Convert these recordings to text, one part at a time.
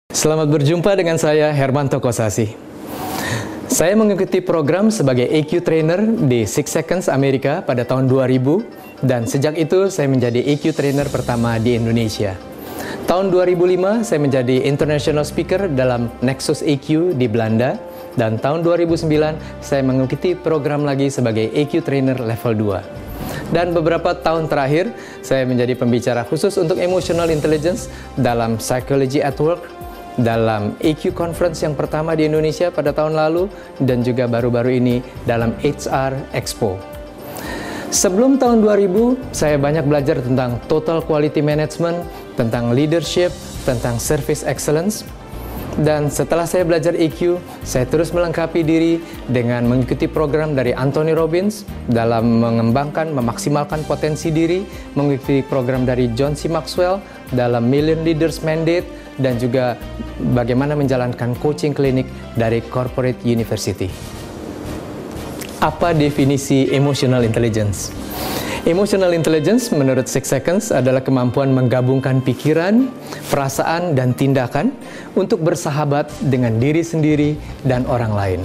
Selamat berjumpa dengan saya, Hermanto Kosasi. Saya mengikuti program sebagai EQ Trainer di Six Seconds Amerika pada tahun 2000 dan sejak itu saya menjadi EQ Trainer pertama di Indonesia. Tahun 2005 saya menjadi International Speaker dalam Nexus EQ di Belanda dan tahun 2009 saya mengikuti program lagi sebagai EQ Trainer level 2. Dan beberapa tahun terakhir, saya menjadi pembicara khusus untuk Emotional Intelligence dalam Psychology at Work, dalam EQ Conference yang pertama di Indonesia pada tahun lalu, dan juga baru-baru ini dalam HR Expo. Sebelum tahun 2000, saya banyak belajar tentang Total Quality Management, tentang Leadership, tentang Service Excellence. Dan setelah saya belajar EQ, saya terus melengkapi diri dengan mengikuti program dari Anthony Robbins dalam mengembangkan, memaksimalkan potensi diri, mengikuti program dari John C. Maxwell dalam Million Leaders Mandate, dan juga bagaimana menjalankan coaching klinik dari Corporate University. Apa definisi emotional intelligence? Emotional intelligence menurut Six Seconds adalah kemampuan menggabungkan pikiran, perasaan, dan tindakan untuk bersahabat dengan diri sendiri dan orang lain.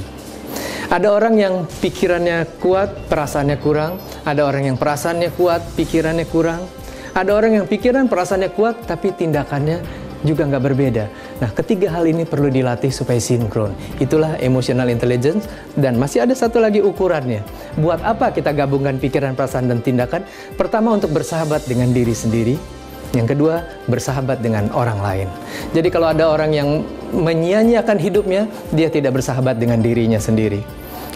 Ada orang yang pikirannya kuat, perasaannya kurang. Ada orang yang perasaannya kuat, pikirannya kurang. Ada orang yang pikiran, perasaannya kuat, tapi tindakannya juga nggak berbeda. Nah, ketiga hal ini perlu dilatih supaya sinkron. Itulah emotional intelligence, dan masih ada satu lagi ukurannya. Buat apa kita gabungkan pikiran, perasaan, dan tindakan? Pertama, untuk bersahabat dengan diri sendiri. Yang kedua, bersahabat dengan orang lain. Jadi kalau ada orang yang menyia-nyiakan hidupnya, dia tidak bersahabat dengan dirinya sendiri.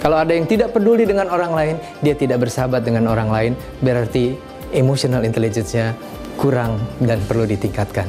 Kalau ada yang tidak peduli dengan orang lain, dia tidak bersahabat dengan orang lain, berarti emotional intelligence-nya kurang dan perlu ditingkatkan.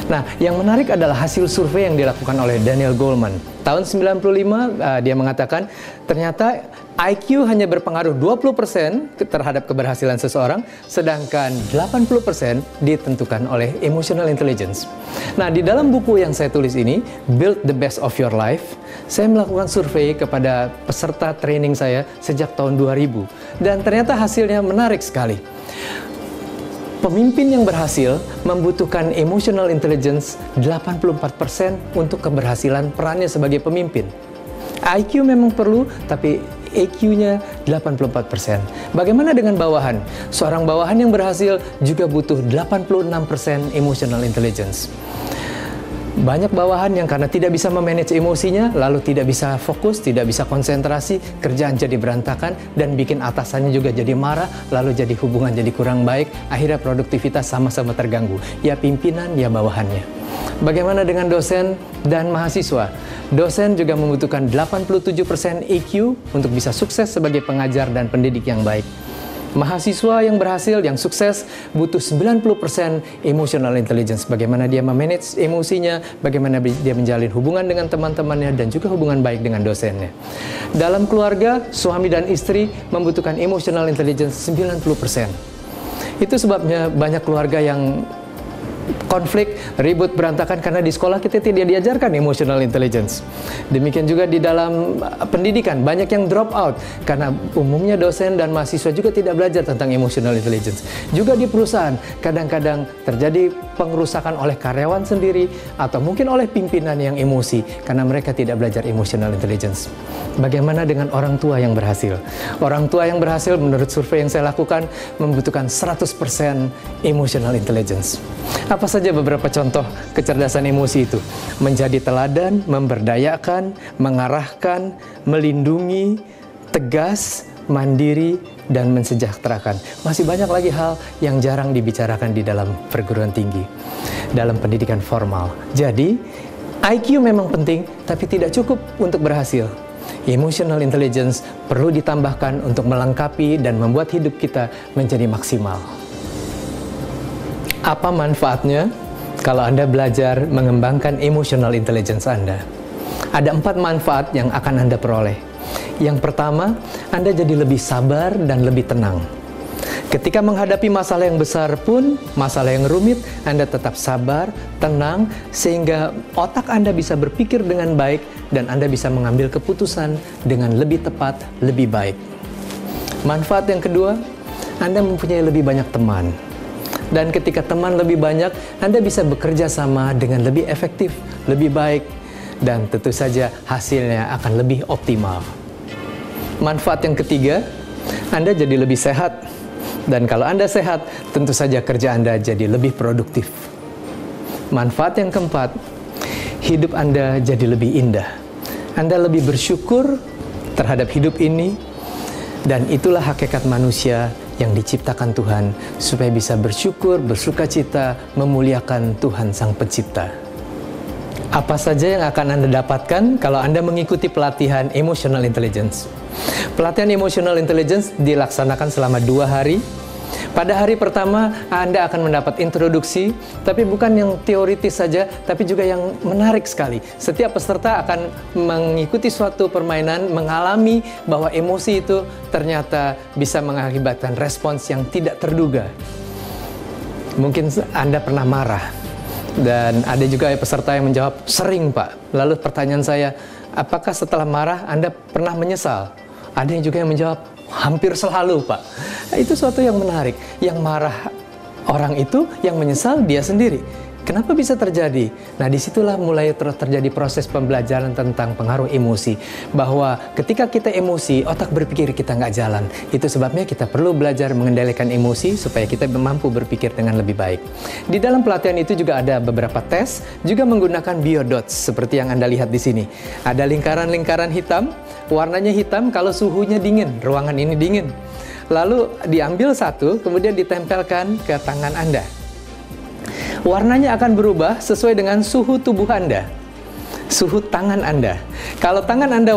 Nah, yang menarik adalah hasil survei yang dilakukan oleh Daniel Goleman. Tahun 95, dia mengatakan ternyata IQ hanya berpengaruh 20% terhadap keberhasilan seseorang, sedangkan 80% ditentukan oleh emotional intelligence. Nah, di dalam buku yang saya tulis ini, Build the Best of Your Life, saya melakukan survei kepada peserta training saya sejak tahun 2000. Dan ternyata hasilnya menarik sekali. Pemimpin yang berhasil membutuhkan emotional intelligence 84% untuk keberhasilan perannya sebagai pemimpin. IQ memang perlu, tapi EQ-nya 84%. Bagaimana dengan bawahan? Seorang bawahan yang berhasil juga butuh 86% emotional intelligence. Banyak bawahan yang karena tidak bisa memanage emosinya, lalu tidak bisa fokus, tidak bisa konsentrasi, kerjaan jadi berantakan, dan bikin atasannya juga jadi marah, lalu jadi hubungan jadi kurang baik, akhirnya produktivitas sama-sama terganggu. Ya pimpinan, ya bawahannya. Bagaimana dengan dosen dan mahasiswa? Dosen juga membutuhkan 87% EQ untuk bisa sukses sebagai pengajar dan pendidik yang baik. Mahasiswa yang berhasil, yang sukses, butuh 90% emotional intelligence. Bagaimana dia memanage emosinya, bagaimana dia menjalin hubungan dengan teman-temannya, dan juga hubungan baik dengan dosennya. Dalam keluarga, suami dan istri membutuhkan emotional intelligence 90%. Itu sebabnya banyak keluarga yang konflik, ribut, berantakan karena di sekolah kita tidak diajarkan emotional intelligence. Demikian juga di dalam pendidikan, banyak yang drop out karena umumnya dosen dan mahasiswa juga tidak belajar tentang emotional intelligence. Juga di perusahaan, kadang-kadang terjadi pengerusakan oleh karyawan sendiri atau mungkin oleh pimpinan yang emosi karena mereka tidak belajar emotional intelligence. Bagaimana dengan orang tua yang berhasil? Orang tua yang berhasil menurut survei yang saya lakukan membutuhkan 100% emotional intelligence. Apa saja beberapa contoh kecerdasan emosi itu? Menjadi teladan, memberdayakan, mengarahkan, melindungi, tegas, mandiri, dan mensejahterakan. Masih banyak lagi hal yang jarang dibicarakan di dalam perguruan tinggi, dalam pendidikan formal. Jadi, IQ memang penting, tapi tidak cukup untuk berhasil. Emotional intelligence perlu ditambahkan untuk melengkapi dan membuat hidup kita menjadi maksimal. Apa manfaatnya kalau Anda belajar mengembangkan emotional intelligence Anda? Ada 4 manfaat yang akan Anda peroleh. Yang pertama, Anda jadi lebih sabar dan lebih tenang. Ketika menghadapi masalah yang besar pun, masalah yang rumit, Anda tetap sabar, tenang, sehingga otak Anda bisa berpikir dengan baik dan Anda bisa mengambil keputusan dengan lebih tepat, lebih baik. Manfaat yang kedua, Anda mempunyai lebih banyak teman. Dan ketika teman lebih banyak, Anda bisa bekerja sama dengan lebih efektif, lebih baik, dan tentu saja hasilnya akan lebih optimal. Manfaat yang ketiga, Anda jadi lebih sehat. Dan kalau Anda sehat, tentu saja kerja Anda jadi lebih produktif. Manfaat yang keempat, hidup Anda jadi lebih indah. Anda lebih bersyukur terhadap hidup ini, dan itulah hakikat manusia yang diciptakan Tuhan, supaya bisa bersyukur, bersukacita, memuliakan Tuhan Sang Pencipta. Apa saja yang akan Anda dapatkan kalau Anda mengikuti pelatihan Emotional Intelligence? Pelatihan Emotional Intelligence dilaksanakan selama 2 hari. Pada hari pertama, Anda akan mendapat introduksi, tapi bukan yang teoritis saja, tapi juga yang menarik sekali. Setiap peserta akan mengikuti suatu permainan, mengalami bahwa emosi itu ternyata bisa mengakibatkan respons yang tidak terduga. Mungkin Anda pernah marah, dan ada juga peserta yang menjawab, sering Pak. Lalu pertanyaan saya, apakah setelah marah Anda pernah menyesal? Ada yang juga yang menjawab, hampir selalu Pak. Itu suatu yang menarik. Yang marah orang itu, yang menyesal dia sendiri. Kenapa bisa terjadi? Nah, disitulah mulai terjadi proses pembelajaran tentang pengaruh emosi. Bahwa ketika kita emosi, otak berpikir kita nggak jalan. Itu sebabnya kita perlu belajar mengendalikan emosi supaya kita mampu berpikir dengan lebih baik. Di dalam pelatihan itu juga ada beberapa tes, juga menggunakan biodots seperti yang Anda lihat di sini. Ada lingkaran-lingkaran hitam, warnanya hitam kalau suhunya dingin, ruangan ini dingin. Lalu diambil satu, kemudian ditempelkan ke tangan Anda. Warnanya akan berubah sesuai dengan suhu tubuh Anda, suhu tangan Anda. Kalau tangan Anda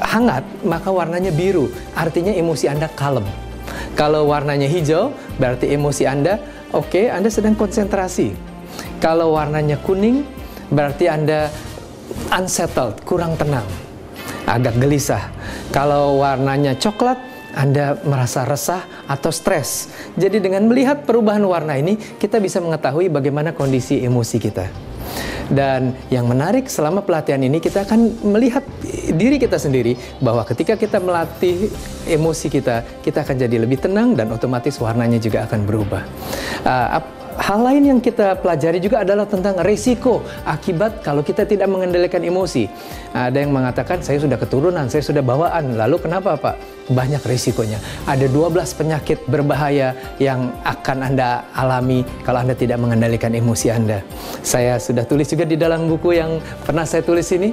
hangat, maka warnanya biru, artinya emosi Anda kalem. Kalau warnanya hijau, berarti emosi Anda oke, Anda sedang konsentrasi. Kalau warnanya kuning, berarti Anda unsettled, kurang tenang, agak gelisah. Kalau warnanya coklat, Anda merasa resah atau stres. Jadi dengan melihat perubahan warna ini, kita bisa mengetahui bagaimana kondisi emosi kita. Dan yang menarik selama pelatihan ini, kita akan melihat diri kita sendiri, bahwa ketika kita melatih emosi kita akan jadi lebih tenang, dan otomatis warnanya juga akan berubah. Hal lain yang kita pelajari juga adalah tentang risiko akibat kalau kita tidak mengendalikan emosi. Ada yang mengatakan, saya sudah keturunan, saya sudah bawaan. Lalu kenapa Pak? Banyak risikonya. Ada 12 penyakit berbahaya yang akan Anda alami kalau Anda tidak mengendalikan emosi Anda. Saya sudah tulis juga di dalam buku yang pernah saya tulis ini.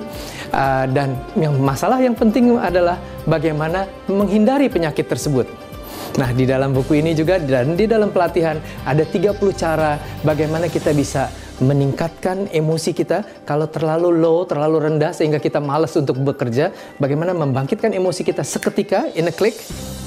Dan masalah yang penting adalah bagaimana menghindari penyakit tersebut. Nah, di dalam buku ini juga dan di dalam pelatihan ada 30 cara bagaimana kita bisa meningkatkan emosi kita kalau terlalu low, terlalu rendah sehingga kita malas untuk bekerja. Bagaimana membangkitkan emosi kita seketika, in a click,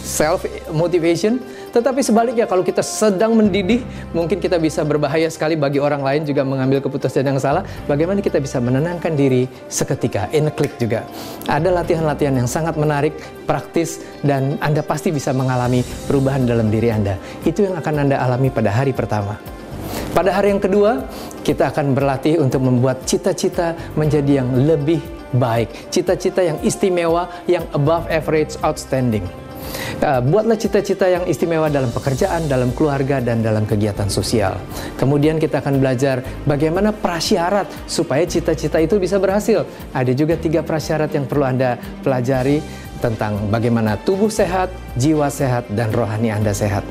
self motivation. Tetapi sebaliknya, kalau kita sedang mendidih, mungkin kita bisa berbahaya sekali bagi orang lain juga mengambil keputusan yang salah. Bagaimana kita bisa menenangkan diri seketika, in a click juga. Ada latihan-latihan yang sangat menarik, praktis, dan Anda pasti bisa mengalami perubahan dalam diri Anda. Itu yang akan Anda alami pada hari pertama. Pada hari yang kedua, kita akan berlatih untuk membuat cita-cita menjadi yang lebih baik. Cita-cita yang istimewa, yang above average, outstanding. Buatlah cita-cita yang istimewa dalam pekerjaan, dalam keluarga, dan dalam kegiatan sosial. Kemudian kita akan belajar bagaimana prasyarat supaya cita-cita itu bisa berhasil. Ada juga 3 prasyarat yang perlu Anda pelajari tentang bagaimana tubuh sehat, jiwa sehat, dan rohani Anda sehat.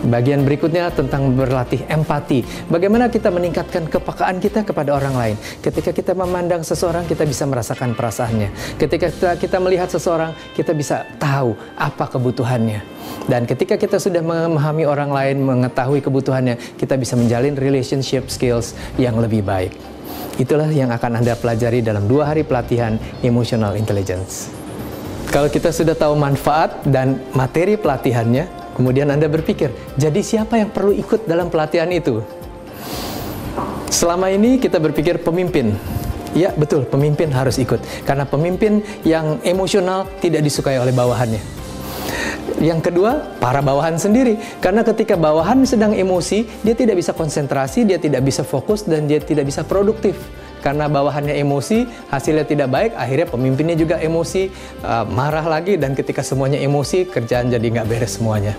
Bagian berikutnya tentang berlatih empati. Bagaimana kita meningkatkan kepekaan kita kepada orang lain. Ketika kita memandang seseorang, kita bisa merasakan perasaannya. Ketika kita melihat seseorang, kita bisa tahu apa kebutuhannya. Dan ketika kita sudah memahami orang lain, mengetahui kebutuhannya, kita bisa menjalin relationship skills yang lebih baik. Itulah yang akan Anda pelajari dalam 2 hari pelatihan Emotional Intelligence. Kalau kita sudah tahu manfaat dan materi pelatihannya, kemudian Anda berpikir, jadi siapa yang perlu ikut dalam pelatihan itu? Selama ini kita berpikir pemimpin. Ya, betul, pemimpin harus ikut. Karena pemimpin yang emosional tidak disukai oleh bawahannya. Yang kedua, para bawahan sendiri. Karena ketika bawahan sedang emosi, dia tidak bisa konsentrasi, dia tidak bisa fokus, dan dia tidak bisa produktif. Karena bawahannya emosi, hasilnya tidak baik, akhirnya pemimpinnya juga emosi, marah lagi, dan ketika semuanya emosi, kerjaan jadi nggak beres semuanya.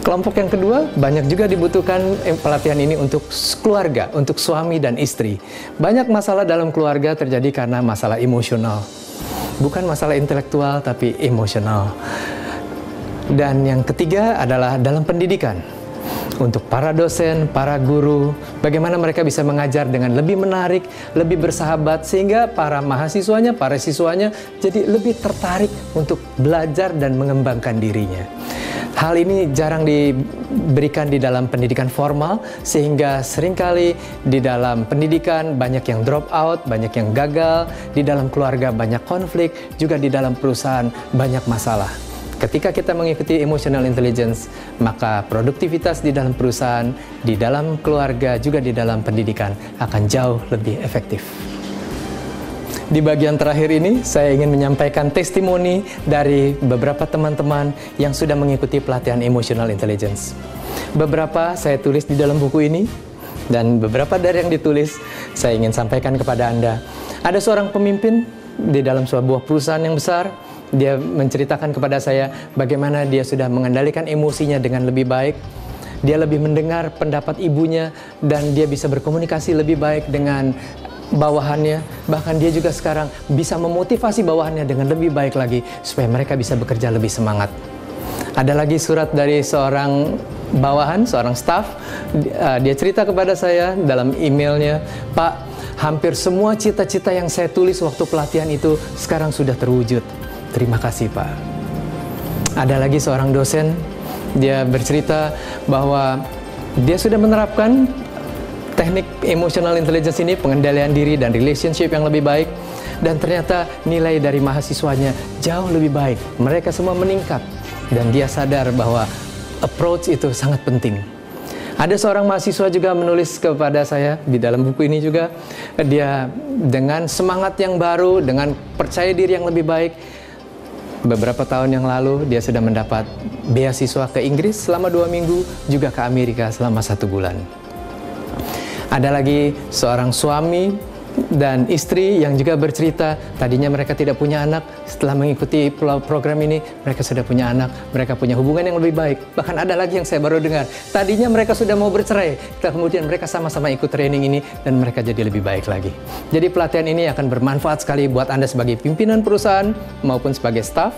Kelompok yang kedua, banyak juga dibutuhkan pelatihan ini untuk keluarga, untuk suami dan istri. Banyak masalah dalam keluarga terjadi karena masalah emosional. Bukan masalah intelektual, tapi emosional. Dan yang ketiga adalah dalam pendidikan. Untuk para dosen, para guru, bagaimana mereka bisa mengajar dengan lebih menarik, lebih bersahabat, sehingga para mahasiswanya, para siswanya jadi lebih tertarik untuk belajar dan mengembangkan dirinya. Hal ini jarang diberikan di dalam pendidikan formal, sehingga seringkali di dalam pendidikan banyak yang drop out, banyak yang gagal, di dalam keluarga banyak konflik, juga di dalam perusahaan banyak masalah. Ketika kita mengikuti emotional intelligence, maka produktivitas di dalam perusahaan, di dalam keluarga, juga di dalam pendidikan akan jauh lebih efektif. Di bagian terakhir ini, saya ingin menyampaikan testimoni dari beberapa teman-teman yang sudah mengikuti pelatihan emotional intelligence. Beberapa saya tulis di dalam buku ini, dan beberapa dari yang ditulis saya ingin sampaikan kepada Anda. Ada seorang pemimpin di dalam sebuah perusahaan yang besar. Dia menceritakan kepada saya bagaimana dia sudah mengendalikan emosinya dengan lebih baik. Dia lebih mendengar pendapat ibunya dan dia bisa berkomunikasi lebih baik dengan bawahannya. Bahkan dia juga sekarang bisa memotivasi bawahannya dengan lebih baik lagi supaya mereka bisa bekerja lebih semangat. Ada lagi surat dari seorang bawahan, seorang staff. Dia cerita kepada saya dalam emailnya, "Pak, hampir semua cita-cita yang saya tulis waktu pelatihan itu sekarang sudah terwujud. Terima kasih, Pak." Ada lagi seorang dosen, dia bercerita bahwa dia sudah menerapkan teknik emotional intelligence ini, pengendalian diri dan relationship yang lebih baik, dan ternyata nilai dari mahasiswanya jauh lebih baik. Mereka semua meningkat, dan dia sadar bahwa approach itu sangat penting. Ada seorang mahasiswa juga menulis kepada saya di dalam buku ini juga, dia dengan semangat yang baru, dengan percaya diri yang lebih baik, beberapa tahun yang lalu dia sudah mendapat beasiswa ke Inggris selama 2 minggu, juga ke Amerika selama 1 bulan. Ada lagi seorang suami dan istri yang juga bercerita, tadinya mereka tidak punya anak, setelah mengikuti program ini mereka sudah punya anak, mereka punya hubungan yang lebih baik. Bahkan ada lagi yang saya baru dengar, tadinya mereka sudah mau bercerai, kemudian mereka sama-sama ikut training ini dan mereka jadi lebih baik lagi. Jadi pelatihan ini akan bermanfaat sekali buat Anda sebagai pimpinan perusahaan maupun sebagai staff,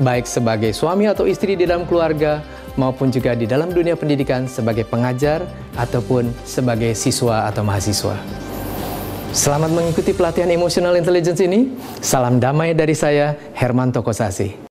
baik sebagai suami atau istri di dalam keluarga, maupun juga di dalam dunia pendidikan sebagai pengajar ataupun sebagai siswa atau mahasiswa. Selamat mengikuti pelatihan emotional intelligence ini. Salam damai dari saya, Hermanto Kosasi.